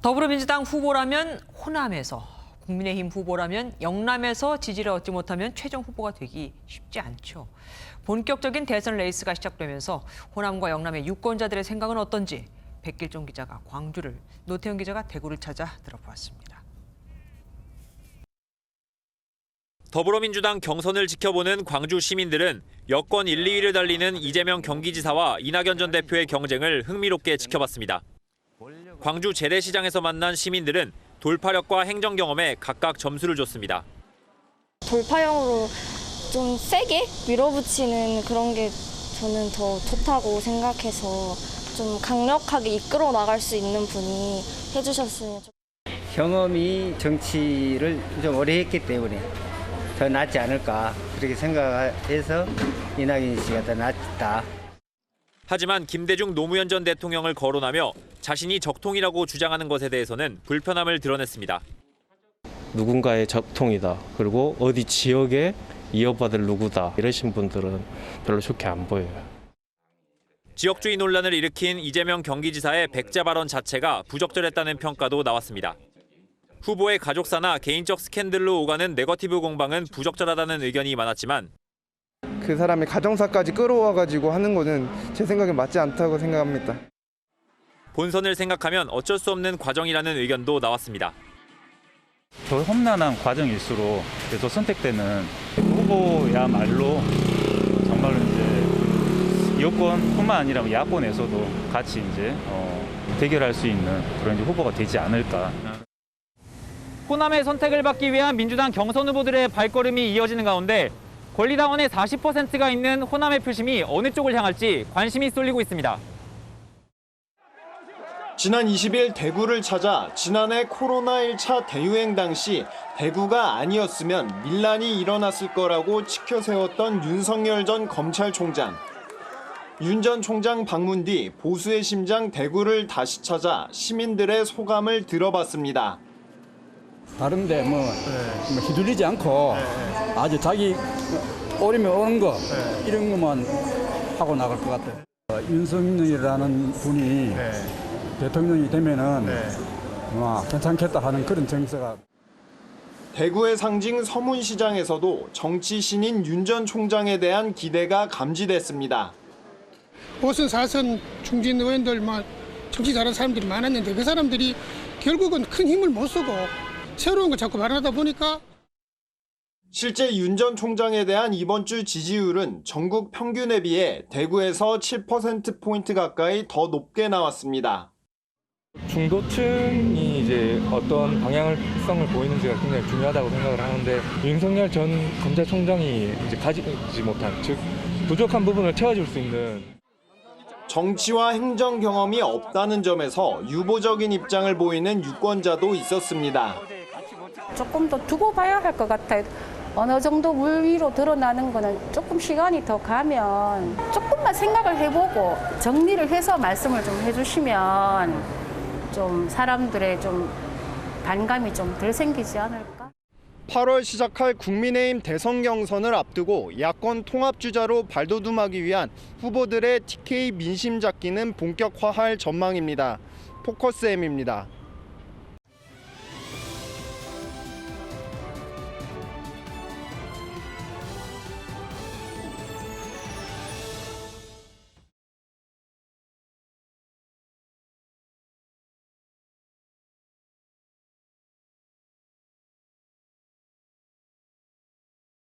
더불어민주당 후보라면 호남에서, 국민의힘 후보라면 영남에서 지지를 얻지 못하면 최종 후보가 되기 쉽지 않죠. 본격적인 대선 레이스가 시작되면서 호남과 영남의 유권자들의 생각은 어떤지 백길종 기자가 광주를, 노태영 기자가 대구를 찾아 들어보았습니다. 더불어민주당 경선을 지켜보는 광주 시민들은 여권 1, 2위를 달리는 이재명 경기지사와 이낙연 전 대표의 경쟁을 흥미롭게 지켜봤습니다. 광주 재래시장에서 만난 시민들은 돌파력과 행정 경험에 각각 점수를 줬습니다. 돌파형으로 좀 세게 밀어붙이는 그런 게 저는 더 좋다고 생각해서 좀 강력하게 이끌어 나갈 수 있는 분이 해주셨으면 좋겠어요. 경험이 정치를 좀 오래 했기 때문에 더 낫지 않을까 그렇게 생각해서 이낙연 씨가 더 낫다. 하지만 김대중 노무현 전 대통령을 거론하며 자신이 적통이라고 주장하는 것에 대해서는 불편함을 드러냈습니다. 누군가의 적통이다. 그리고 어디 지역에 이어받을 누구다. 이러신 분들은 별로 좋게 안 보여요. 지역주의 논란을 일으킨 이재명 경기지사의 백자 발언 자체가 부적절했다는 평가도 나왔습니다. 후보의 가족사나 개인적 스캔들로 오가는 네거티브 공방은 부적절하다는 의견이 많았지만 그 사람의 가정사까지 끌어와가지고 하는 거는 제 생각에 맞지 않다고 생각합니다. 본선을 생각하면 어쩔 수 없는 과정이라는 의견도 나왔습니다. 더 험난한 과정일수록 계속 선택되는 후보야말로 정말로 이제 여권뿐만 아니라 야권에서도 같이 이제 대결할 수 있는 그런 이제 후보가 되지 않을까. 호남의 선택을 받기 위한 민주당 경선 후보들의 발걸음이 이어지는 가운데 권리당원의 40%가 있는 호남의 표심이 어느 쪽을 향할지 관심이 쏠리고 있습니다. 지난 20일 대구를 찾아 지난해 코로나 1차 대유행 당시 대구가 아니었으면 밀란이 일어났을 거라고 치켜세웠던 윤석열 전 검찰총장. 윤 전 총장 방문 뒤 보수의 심장 대구를 다시 찾아 시민들의 소감을 들어봤습니다. 다른데 뭐 휘둘리지 않고 아주 자기 오르면 오는 거 이런 것만 하고 나갈 것 같아요. 윤석열이라는 분이 대통령이 되면은 괜찮겠다 하는 그런 정서가. 대구의 상징 서문시장에서도 정치 신인 윤 전 총장에 대한 기대가 감지됐습니다. 5선, 4선 중진 의원들 정치 잘하는 사람들이 많았는데 그 사람들이 결국은 큰 힘을 못 쓰고 새로운 걸 자꾸 말하다 보니까. 실제 윤 전 총장에 대한 이번 주 지지율은 전국 평균에 비해 대구에서 7%포인트 가까이 더 높게 나왔습니다. 중도층이 이제 어떤 방향성을 보이는지가 굉장히 중요하다고 생각을 하는데 윤석열 전 검찰총장이 이제 가지지 못한, 즉 부족한 부분을 채워줄 수 있는 정치와 행정 경험이 없다는 점에서 유보적인 입장을 보이는 유권자도 있었습니다. 조금 더 두고 봐야 할 것 같아요. 어느 정도 물 위로 드러나는 거는 조금 시간이 더 가면 조금만 생각을 해보고 정리를 해서 말씀을 좀 해주시면 좀 사람들의 좀 반감이 좀 덜 생기지 않을까? 8월 시작할 국민의힘 대선 경선을 앞두고 야권 통합주자로 발돋움하기 위한 후보들의 TK 민심 잡기는 본격화할 전망입니다. 포커스M입니다.